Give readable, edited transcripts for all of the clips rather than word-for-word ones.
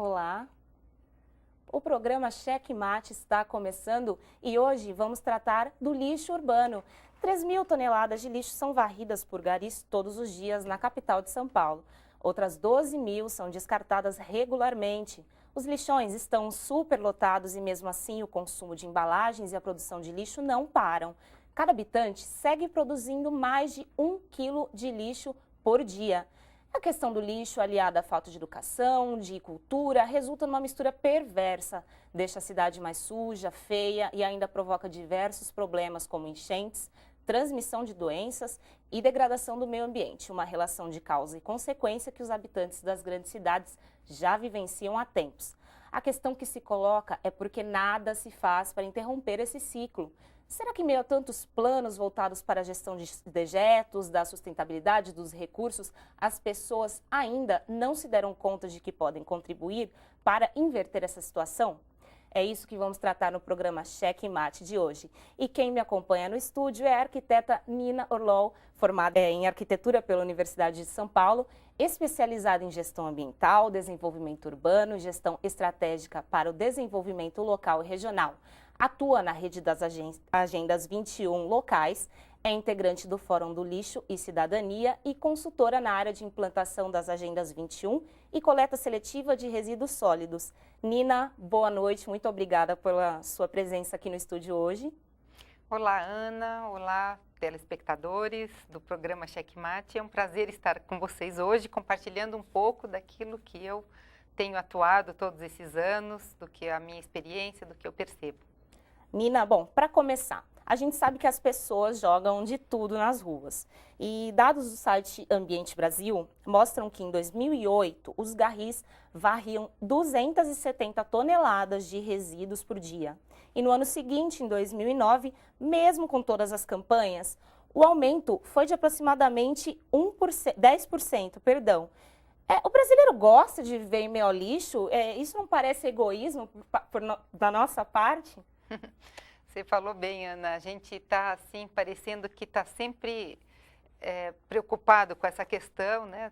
Olá! O programa Cheque Mate está começando e hoje vamos tratar do lixo urbano. 3.000 toneladas de lixo são varridas por garis todos os dias na capital de São Paulo. Outras 12.000 são descartadas regularmente. Os lixões estão superlotados e mesmo assim o consumo de embalagens e a produção de lixo não param. Cada habitante segue produzindo mais de 1 quilo de lixo por dia. A questão do lixo, aliada à falta de educação, de cultura, resulta numa mistura perversa. Deixa a cidade mais suja, feia e ainda provoca diversos problemas como enchentes, transmissão de doenças e degradação do meio ambiente. Uma relação de causa e consequência que os habitantes das grandes cidades já vivenciam há tempos. A questão que se coloca é porque nada se faz para interromper esse ciclo. Será que, em meio a tantos planos voltados para a gestão de dejetos, da sustentabilidade dos recursos, as pessoas ainda não se deram conta de que podem contribuir para inverter essa situação? É isso que vamos tratar no programa Cheque Mate de hoje. E quem me acompanha no estúdio é a arquiteta Nina Orlov, formada em arquitetura pela Universidade de São Paulo, especializada em gestão ambiental, desenvolvimento urbano e gestão estratégica para o desenvolvimento local e regional. Atua na rede das agendas 21 locais, é integrante do Fórum do Lixo e Cidadania e consultora na área de implantação das agendas 21 e coleta seletiva de resíduos sólidos. Nina, boa noite, muito obrigada pela sua presença aqui no estúdio hoje. Olá, Ana, olá, telespectadores do programa Cheque Mate. É um prazer estar com vocês hoje, compartilhando um pouco daquilo que eu tenho atuado todos esses anos, do que a minha experiência, do que eu percebo. Nina, bom, para começar, a gente sabe que as pessoas jogam de tudo nas ruas. E dados do site Ambiente Brasil mostram que em 2008 os garis varriam 270 toneladas de resíduos por dia. E no ano seguinte, em 2009, mesmo com todas as campanhas, o aumento foi de aproximadamente 10%. O brasileiro gosta de viver em meio ao lixo? Isso não parece egoísmo da nossa parte? Você falou bem, Ana. A gente está assim, parecendo que está sempre preocupado com essa questão, né?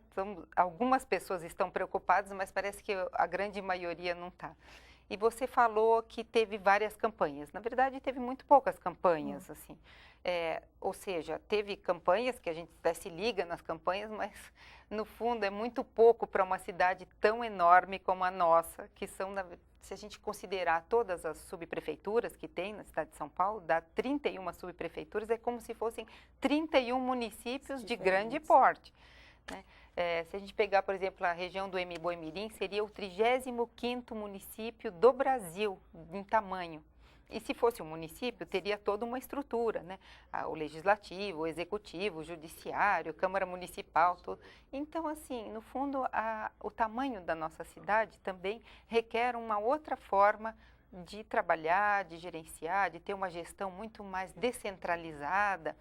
Algumas pessoas estão preocupadas, mas parece que a grande maioria não está. E você falou que teve várias campanhas. Na verdade, teve muito poucas campanhas, assim. Ou seja, teve campanhas que a gente até se liga nas campanhas, mas no fundo é muito pouco para uma cidade tão enorme como a nossa, que são, se a gente considerar todas as subprefeituras que tem na cidade de São Paulo, dá 31 subprefeituras, é como se fossem 31 municípios de grande porte, né? Se a gente pegar, por exemplo, a região do Boi-Mirim, seria o 35º município do Brasil em tamanho. E se fosse um município, teria toda uma estrutura, né? O legislativo, o executivo, o judiciário, Câmara Municipal, tudo. Então, assim, no fundo, o tamanho da nossa cidade também requer uma outra forma de trabalhar, de gerenciar, de ter uma gestão muito mais descentralizada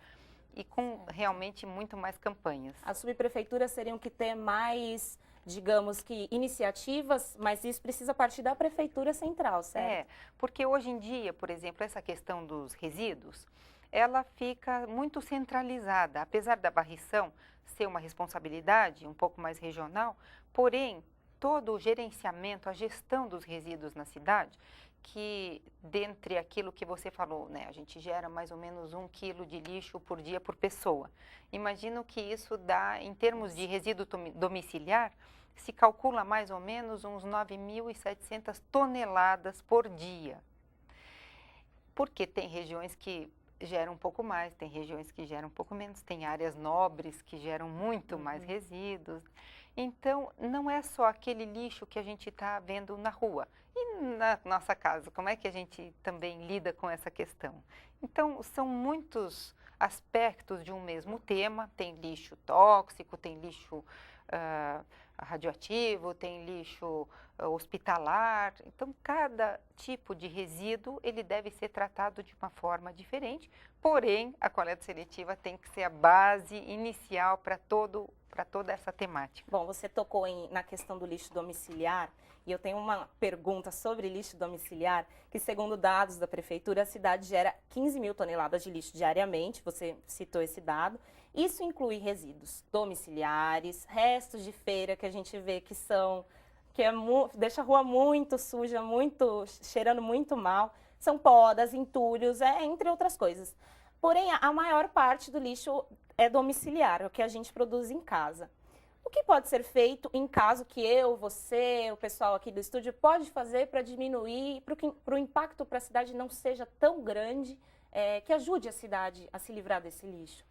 e com realmente muito mais campanhas. As subprefeituras teriam que ter mais, digamos que, iniciativas, mas isso precisa partir da prefeitura central, certo? Porque hoje em dia, por exemplo, essa questão dos resíduos, ela fica muito centralizada, apesar da varrição ser uma responsabilidade um pouco mais regional, porém, todo o gerenciamento, a gestão dos resíduos na cidade, que dentre aquilo que você falou, né, a gente gera mais ou menos 1 quilo de lixo por dia por pessoa. Imagino que isso dá, em termos de resíduo domiciliar, se calcula mais ou menos uns 9.700 toneladas por dia. Porque tem regiões que geram um pouco mais, tem regiões que geram um pouco menos, tem áreas nobres que geram muito mais resíduos. Então, não é só aquele lixo que a gente está vendo na rua. E na nossa casa, como é que a gente também lida com essa questão? Então, são muitos aspectos de um mesmo tema. Tem lixo tóxico, tem lixo radioativo, tem lixo hospitalar. Então, cada tipo de resíduo, ele deve ser tratado de uma forma diferente. Porém, a coleta seletiva tem que ser a base inicial para toda essa temática. Bom, você tocou na questão do lixo domiciliar e eu tenho uma pergunta sobre lixo domiciliar, que segundo dados da prefeitura, a cidade gera 15.000 toneladas de lixo diariamente, você citou esse dado. Isso inclui resíduos domiciliares, restos de feira que a gente vê que que deixa a rua muito suja, cheirando muito mal, são podas, entulhos, entre outras coisas. Porém, a maior parte do lixo é domiciliar, é o que a gente produz em casa. O que pode ser feito em caso que você, o pessoal aqui do estúdio, pode fazer para diminuir, para o impacto para a cidade não seja tão grande, que ajude a cidade a se livrar desse lixo?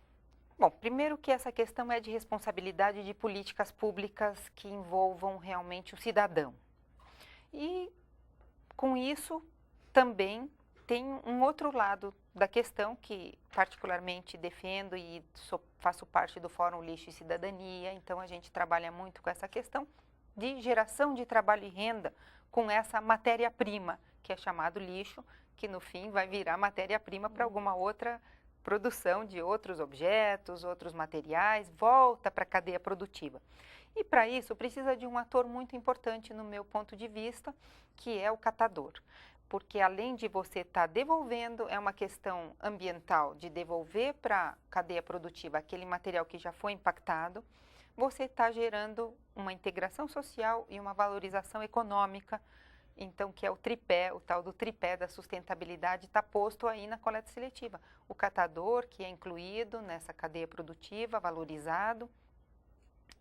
Bom, primeiro que essa questão é de responsabilidade de políticas públicas que envolvam realmente o cidadão. E, com isso, também tem um outro lado da questão que particularmente defendo e faço parte do Fórum Lixo e Cidadania, então a gente trabalha muito com essa questão de geração de trabalho e renda com essa matéria-prima, que é chamado lixo, que no fim vai virar matéria-prima para alguma outra produção de outros objetos, outros materiais, volta para a cadeia produtiva. E para isso precisa de um ator muito importante no meu ponto de vista, que é o catador. Porque além de você estar devolvendo, é uma questão ambiental de devolver para a cadeia produtiva aquele material que já foi impactado, você está gerando uma integração social e uma valorização econômica. Então, que é o tripé, o tal do tripé da sustentabilidade, está posto aí na coleta seletiva. O catador, que é incluído nessa cadeia produtiva, valorizado.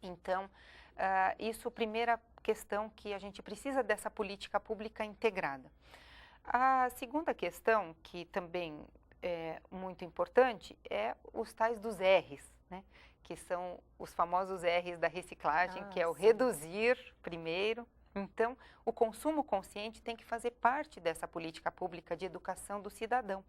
Então, isso é a primeira questão que a gente precisa dessa política pública integrada. A segunda questão, que também é muito importante, é os tais dos R's, né? Que são os famosos R's da reciclagem, que é o reduzir primeiro. Então, o consumo consciente tem que fazer parte dessa política pública de educação do cidadão.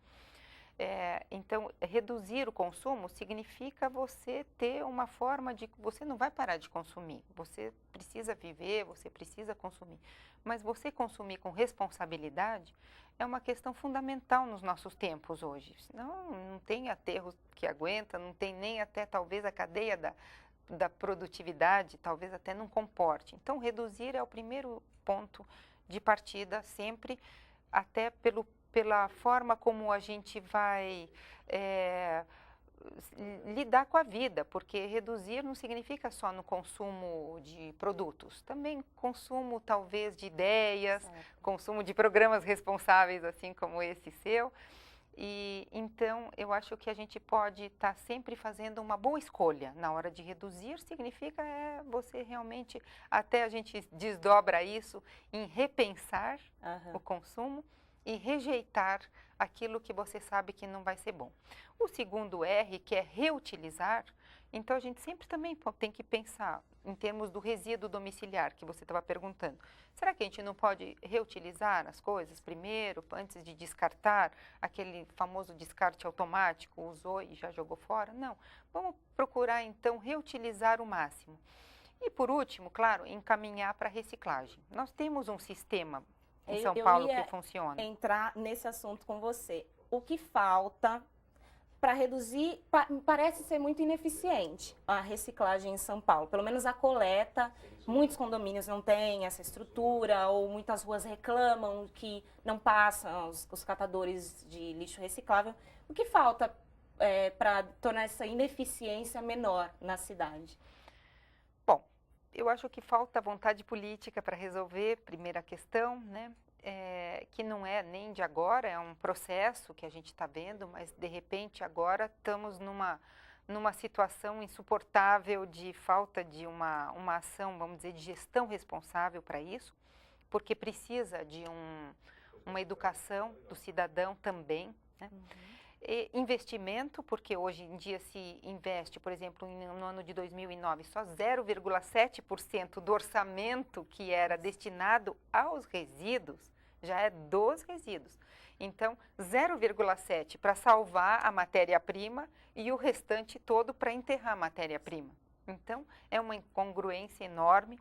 Então, reduzir o consumo significa você ter uma forma de... Você não vai parar de consumir, você precisa viver, você precisa consumir. Mas você consumir com responsabilidade é uma questão fundamental nos nossos tempos hoje. Senão, não tem aterro que aguenta, não tem nem até talvez a cadeia da produtividade, talvez até não comporte. Então, reduzir é o primeiro ponto de partida sempre, até pela forma como a gente vai lidar com a vida, porque reduzir não significa só no consumo de produtos, também consumo talvez de ideias, consumo de programas responsáveis, assim como esse seu. E então eu acho que a gente pode estar sempre fazendo uma boa escolha na hora de reduzir, significa você realmente, até a gente desdobra isso em repensar o consumo e rejeitar aquilo que você sabe que não vai ser bom. O segundo R, que é reutilizar, então a gente sempre também tem que pensar em termos do resíduo domiciliar, que você estava perguntando. Será que a gente não pode reutilizar as coisas primeiro, antes de descartar, aquele famoso descarte automático, usou e já jogou fora? Não. Vamos procurar, então, reutilizar o máximo. E, por último, claro, encaminhar para a reciclagem. Nós temos um sistema em São Paulo que funciona. Entrar nesse assunto com você. O que falta para reduzir, parece ser muito ineficiente a reciclagem em São Paulo, pelo menos a coleta, muitos condomínios não têm essa estrutura, ou muitas ruas reclamam que não passam os catadores de lixo reciclável. O que falta para tornar essa ineficiência menor na cidade? Bom, eu acho que falta vontade política para resolver, primeira questão, né? Que não é nem de agora, é um processo que a gente está vendo, mas de repente agora estamos numa situação insuportável de falta de uma ação, vamos dizer, de gestão responsável para isso, porque precisa de uma educação do cidadão também, né? E investimento, porque hoje em dia se investe, por exemplo, no ano de 2009, só 0,7% do orçamento que era destinado aos resíduos, já é dos resíduos. Então, 0,7% para salvar a matéria-prima e o restante todo para enterrar a matéria-prima. Então, é uma incongruência enorme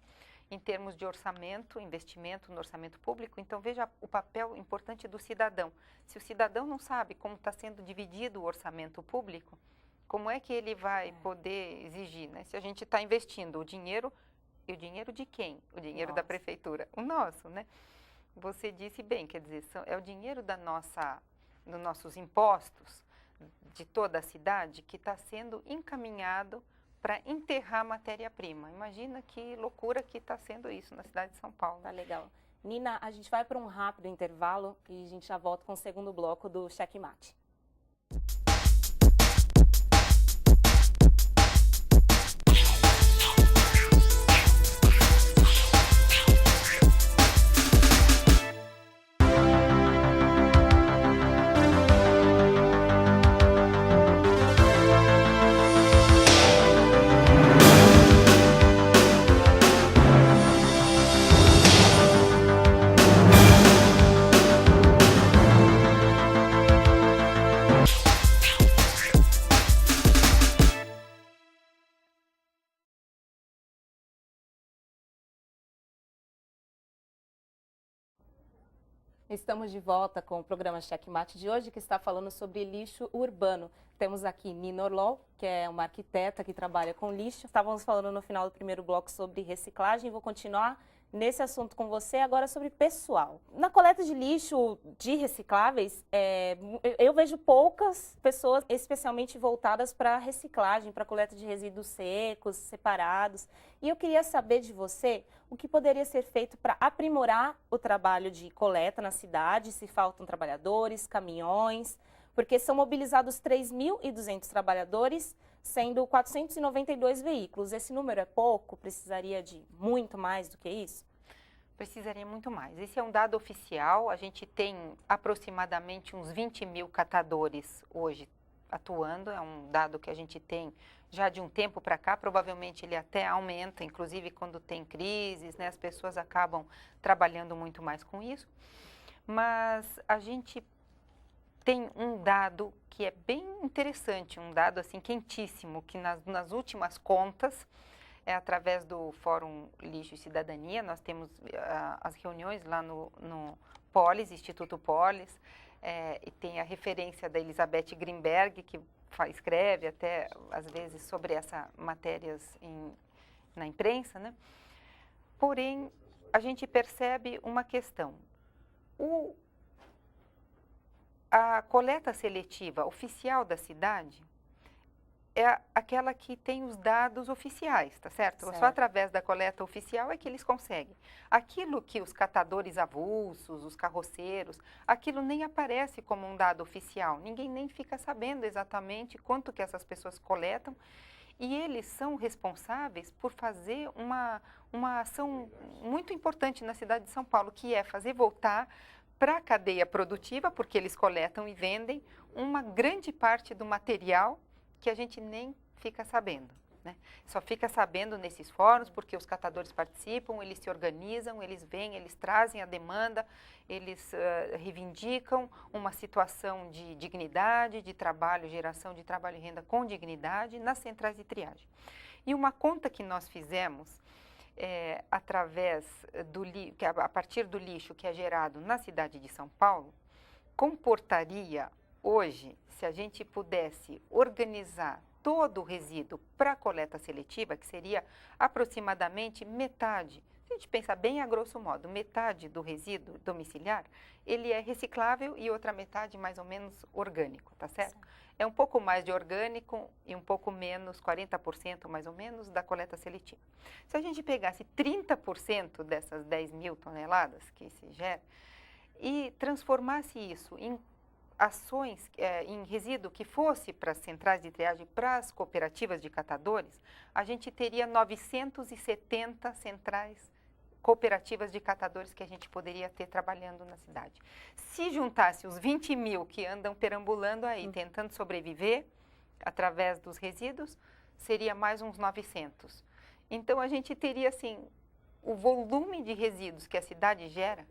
em termos de orçamento, investimento no orçamento público. Então, veja o papel importante do cidadão. Se o cidadão não sabe como está sendo dividido o orçamento público, como é que ele vai poder exigir, né? Se a gente está investindo o dinheiro, e o dinheiro de quem? O dinheiro da prefeitura, o nosso, né? Você disse bem, quer dizer, é o dinheiro dos nossos impostos, de toda a cidade, que está sendo encaminhado para enterrar matéria-prima. Imagina que loucura que está sendo isso na cidade de São Paulo. Tá legal. Nina, a gente vai para um rápido intervalo e a gente já volta com o segundo bloco do Checkmate. Estamos de volta com o programa Checkmate de hoje, que está falando sobre lixo urbano. Temos aqui Nina Orlol, que é uma arquiteta que trabalha com lixo. Estávamos falando no final do primeiro bloco sobre reciclagem. Vou continuar nesse assunto com você agora sobre pessoal. Na coleta de lixo de recicláveis, eu vejo poucas pessoas especialmente voltadas para reciclagem, para coleta de resíduos secos, separados. E eu queria saber de você o que poderia ser feito para aprimorar o trabalho de coleta na cidade, se faltam trabalhadores, caminhões, porque são mobilizados 3.200 trabalhadores, sendo 492 veículos. Esse número é pouco? Precisaria de muito mais do que isso? Precisaria muito mais. Esse é um dado oficial. A gente tem aproximadamente uns 20 mil catadores hoje atuando. É um dado que a gente tem já de um tempo para cá. Provavelmente ele até aumenta, inclusive quando tem crises, né? As pessoas acabam trabalhando muito mais com isso. Mas a gente tem um dado que é bem interessante, um dado assim quentíssimo, que nas últimas contas, através do Fórum Lixo e Cidadania, nós temos as reuniões lá no Polis, Instituto Polis, e tem a referência da Elizabeth Greenberg, que escreve até, às vezes, sobre essas matérias na imprensa, né? Porém, a gente percebe uma questão. A coleta seletiva oficial da cidade é aquela que tem os dados oficiais, tá certo? Só através da coleta oficial é que eles conseguem. Aquilo que os catadores avulsos, os carroceiros, aquilo nem aparece como um dado oficial. Ninguém nem fica sabendo exatamente quanto que essas pessoas coletam. E eles são responsáveis por fazer uma ação muito importante na cidade de São Paulo, que é fazer voltar para a cadeia produtiva, porque eles coletam e vendem uma grande parte do material que a gente nem fica sabendo, né? Só fica sabendo nesses fóruns porque os catadores participam, eles se organizam, eles vêm, eles trazem a demanda, eles reivindicam uma situação de dignidade, de trabalho, geração de trabalho e renda com dignidade nas centrais de triagem. E uma conta que nós fizemos através a partir do lixo que é gerado na cidade de São Paulo, comportaria hoje, se a gente pudesse organizar todo o resíduo para coleta seletiva, que seria aproximadamente metade, se a gente pensar bem a grosso modo, metade do resíduo domiciliar, ele é reciclável e outra metade mais ou menos orgânico, tá certo? É um pouco mais de orgânico e um pouco menos, 40% mais ou menos, da coleta seletiva. Se a gente pegasse 30% dessas 10 mil toneladas que se gera e transformasse isso em ações, em resíduo que fosse para as centrais de triagem, para as cooperativas de catadores, a gente teria 970 centrais cooperativas de catadores que a gente poderia ter trabalhando na cidade. Se juntasse os 20 mil que andam perambulando aí, tentando sobreviver através dos resíduos, seria mais uns 900. Então, a gente teria, assim, o volume de resíduos que a cidade gera,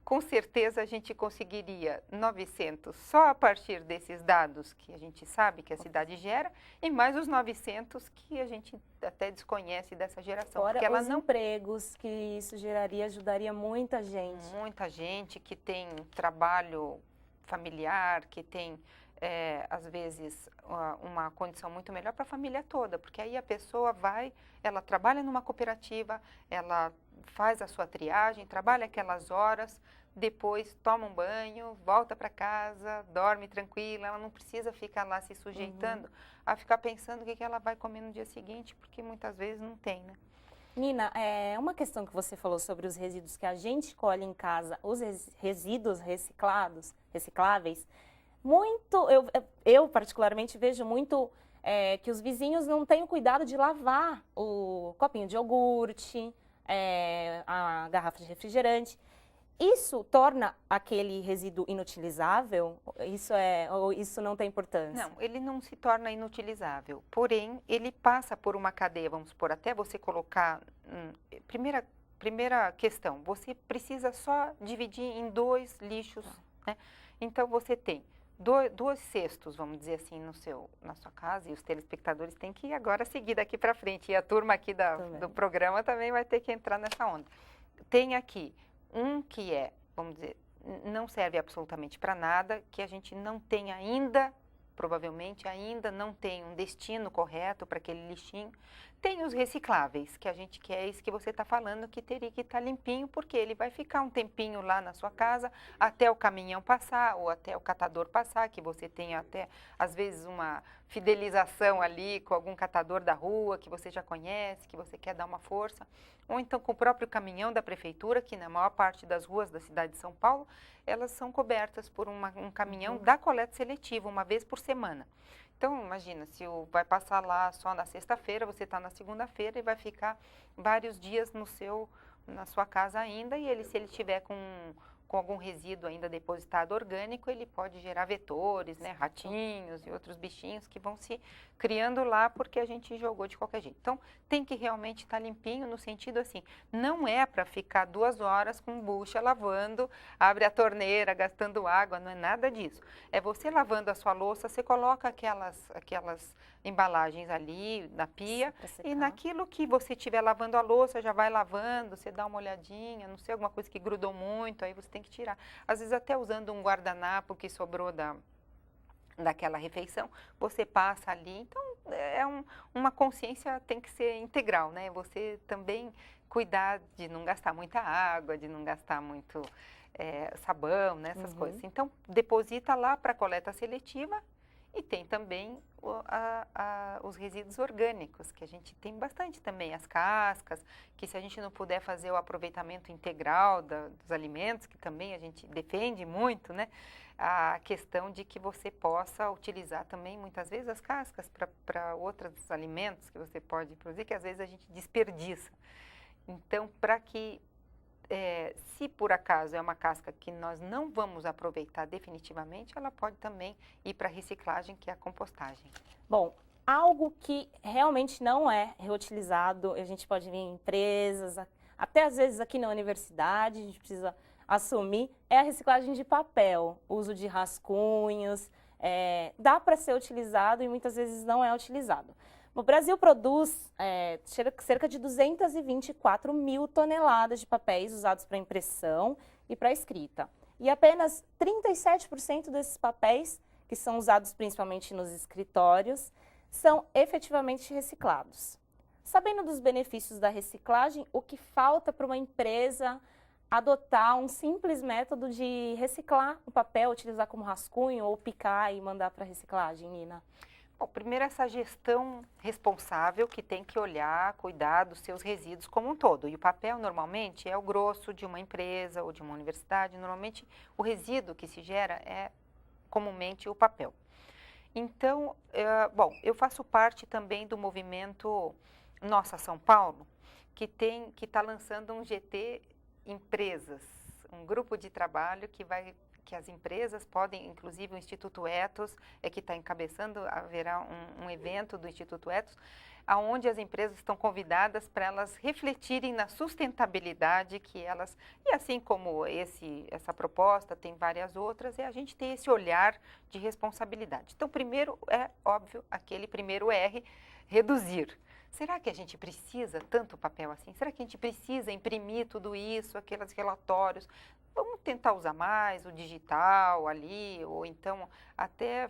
com certeza a gente conseguiria 900 só a partir desses dados que a gente sabe que a cidade gera e mais os 900 que a gente até desconhece dessa geração. Fora porque ela os empregos que isso geraria, ajudaria muita gente. Muita gente que tem trabalho familiar, que tem, às vezes, uma condição muito melhor para a família toda, porque aí a pessoa ela trabalha numa cooperativa, ela faz a sua triagem, trabalha aquelas horas, depois toma um banho, volta para casa, dorme tranquila, ela não precisa ficar lá se sujeitando a ficar pensando o que ela vai comer no dia seguinte, porque muitas vezes não tem, né? Nina, uma questão que você falou sobre os resíduos que a gente colhe em casa, os resíduos recicláveis, eu particularmente vejo muito que os vizinhos não têm o cuidado de lavar o copinho de iogurte, a garrafa de refrigerante. Isso torna aquele resíduo inutilizável? Ou isso não tem importância? Não, ele não se torna inutilizável, porém, ele passa por uma cadeia, vamos supor, até você colocar... Primeira questão, você precisa só dividir em 2 lixos, né? Então, você tem 2 cestos, vamos dizer assim, na sua casa, e os telespectadores têm que agora seguir daqui para frente, e a turma aqui do programa também vai ter que entrar nessa onda. Tem aqui um que vamos dizer, não serve absolutamente para nada, que a gente não tem ainda, provavelmente ainda não tem um destino correto para aquele lixinho. Tem os recicláveis, que a gente quer, isso que você está falando, que teria que estar limpinho, porque ele vai ficar um tempinho lá na sua casa, até o caminhão passar, ou até o catador passar, que você tem até, às vezes, uma fidelização ali com algum catador da rua, que você já conhece, que você quer dar uma força. Ou então com o próprio caminhão da prefeitura, que na maior parte das ruas da cidade de São Paulo, elas são cobertas por um caminhão da coleta seletiva, uma vez por semana. Então, imagina, se vai passar lá só na sexta-feira, você está na segunda-feira e vai ficar vários dias na sua casa ainda, e se ele tiver com algum resíduo ainda depositado orgânico, ele pode gerar vetores, né, ratinhos e outros bichinhos que vão se criando lá porque a gente jogou de qualquer jeito. Então, tem que realmente estar limpinho no sentido assim, não é para ficar 2 horas com bucha lavando, abre a torneira, gastando água, não é nada disso. É você lavando a sua louça, você coloca aquelas embalagens ali na pia e naquilo que você estiver lavando a louça, já vai lavando, você dá uma olhadinha, não sei, alguma coisa que grudou muito, aí você tem que tirar. Às vezes até usando um guardanapo que sobrou daquela refeição, você passa ali. Então, uma consciência tem que ser integral, né? Você também cuidar de não gastar muita água, de não gastar muito sabão, né? Essas coisas. Então, deposita lá para coleta seletiva. E tem também os resíduos orgânicos, que a gente tem bastante também, as cascas, que se a gente não puder fazer o aproveitamento integral dos alimentos, que também a gente defende muito, né? A questão de que você possa utilizar também, muitas vezes, as cascas para outros alimentos que você pode produzir, que às vezes a gente desperdiça. Então, para que... se por acaso é uma casca que nós não vamos aproveitar definitivamente, ela pode também ir para a reciclagem, que é a compostagem. Bom, algo que realmente não é reutilizado, a gente pode ver em empresas, até às vezes aqui na universidade, a gente precisa assumir, é a reciclagem de papel, uso de rascunhos, dá para ser utilizado e muitas vezes não é utilizado. O Brasil produz cerca de 224 mil toneladas de papéis usados para impressão e para escrita. E apenas 37% desses papéis, que são usados principalmente nos escritórios, são efetivamente reciclados. Sabendo dos benefícios da reciclagem, o que falta para uma empresa adotar um simples método de reciclar o papel, utilizar como rascunho ou picar e mandar para reciclagem, Nina? Bom, primeiro essa gestão responsável que tem que olhar, cuidar dos seus resíduos como um todo. E o papel normalmente é o grosso de uma empresa ou de uma universidade. Normalmente o resíduo que se gera é comumente o papel. Então, bom, eu faço parte também do movimento Nossa São Paulo, que está lançando um GT Empresas, um grupo de trabalho que as empresas podem, inclusive o Instituto Ethos, que está encabeçando, haverá um evento do Instituto Ethos, onde as empresas estão convidadas para elas refletirem na sustentabilidade e assim como essa proposta, tem várias outras, a gente tem esse olhar de responsabilidade. Então, primeiro, é óbvio, aquele primeiro R, reduzir. Será que a gente precisa tanto papel assim? Será que a gente precisa imprimir tudo isso, aqueles relatórios? Vamos tentar usar mais o digital ali, ou então até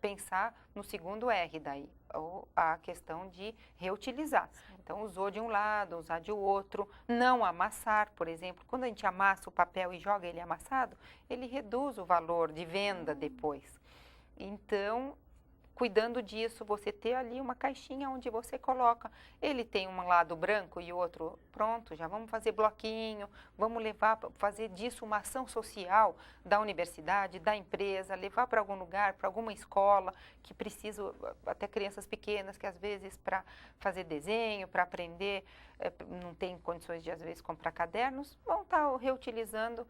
pensar no segundo R daí, ou a questão de reutilizar. Então, usou de um lado, usar de outro, não amassar, por exemplo. Quando a gente amassa o papel e joga ele amassado, ele reduz o valor de venda depois. Então, cuidando disso, você ter ali uma caixinha onde você coloca. Ele tem um lado branco e o outro pronto, já vamos fazer bloquinho, vamos levar, fazer disso uma ação social da universidade, da empresa, levar para algum lugar, para alguma escola que precisa, até crianças pequenas que às vezes para fazer desenho, para aprender, não tem condições de às vezes comprar cadernos, vão estar reutilizando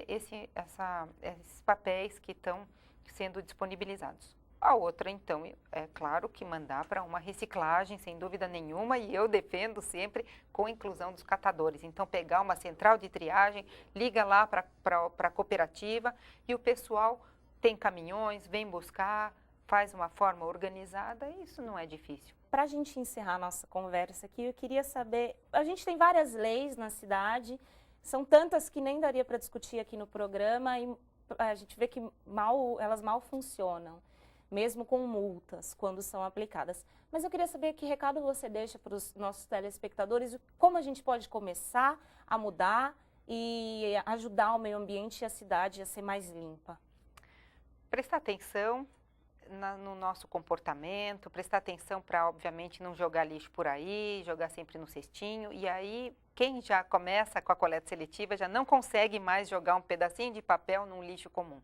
esses papéis que estão sendo disponibilizados. A outra, então, é claro que mandar para uma reciclagem, sem dúvida nenhuma, e eu defendo sempre com a inclusão dos catadores. Então, pegar uma central de triagem, liga lá para a cooperativa e o pessoal tem caminhões, vem buscar, faz uma forma organizada, e isso não é difícil. Para a gente encerrar a nossa conversa aqui, eu queria saber, a gente tem várias leis na cidade, são tantas que nem daria para discutir aqui no programa, e a gente vê que elas mal funcionam, mesmo com multas, quando são aplicadas. Mas eu queria saber que recado você deixa para os nossos telespectadores, como a gente pode começar a mudar e ajudar o meio ambiente e a cidade a ser mais limpa. Prestar atenção no nosso comportamento, prestar atenção para, obviamente, não jogar lixo por aí, jogar sempre no cestinho. E aí, quem já começa com a coleta seletiva já não consegue mais jogar um pedacinho de papel num lixo comum.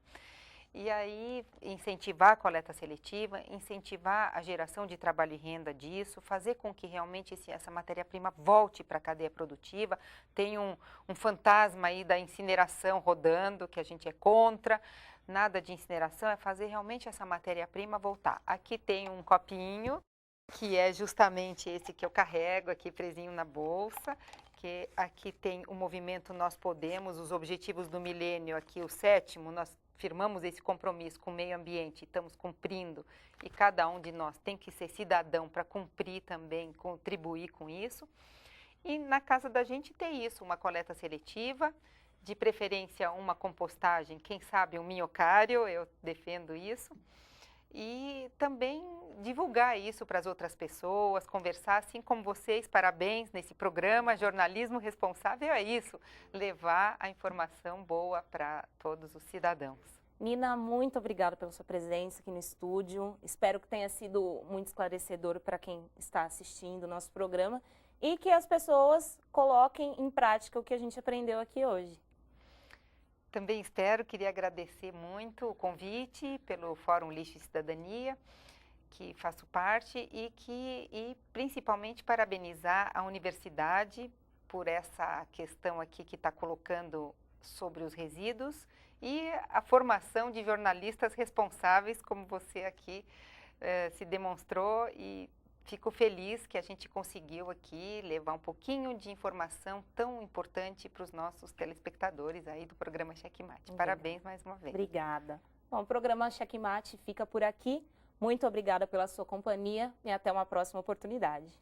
E aí, incentivar a coleta seletiva, incentivar a geração de trabalho e renda disso, fazer com que realmente essa matéria-prima volte para a cadeia produtiva. Tem um fantasma aí da incineração rodando, que a gente é contra. Nada de incineração, é fazer realmente essa matéria-prima voltar. Aqui tem um copinho, que é justamente esse que eu carrego aqui presinho na bolsa. Que aqui tem o movimento Nós Podemos, os objetivos do milênio, aqui o 7º, nós firmamos esse compromisso com o meio ambiente, estamos cumprindo, e cada um de nós tem que ser cidadão para cumprir também, contribuir com isso. E na casa da gente tem isso, uma coleta seletiva, de preferência uma compostagem, quem sabe um minhocário, eu defendo isso. E também divulgar isso para as outras pessoas, conversar, assim como vocês, parabéns nesse programa, Jornalismo Responsável é isso, levar a informação boa para todos os cidadãos. Nina, muito obrigada pela sua presença aqui no estúdio, espero que tenha sido muito esclarecedor para quem está assistindo o nosso programa e que as pessoas coloquem em prática o que a gente aprendeu aqui hoje. Também espero, queria agradecer muito o convite pelo Fórum Lixo e Cidadania, que faço parte, e principalmente parabenizar a universidade por essa questão aqui que está colocando sobre os resíduos e a formação de jornalistas responsáveis, como você aqui se demonstrou, e fico feliz que a gente conseguiu aqui levar um pouquinho de informação tão importante para os nossos telespectadores aí do programa Checkmate. Parabéns mais uma vez. Obrigada. Bom, o programa Checkmate fica por aqui. Muito obrigada pela sua companhia e até uma próxima oportunidade.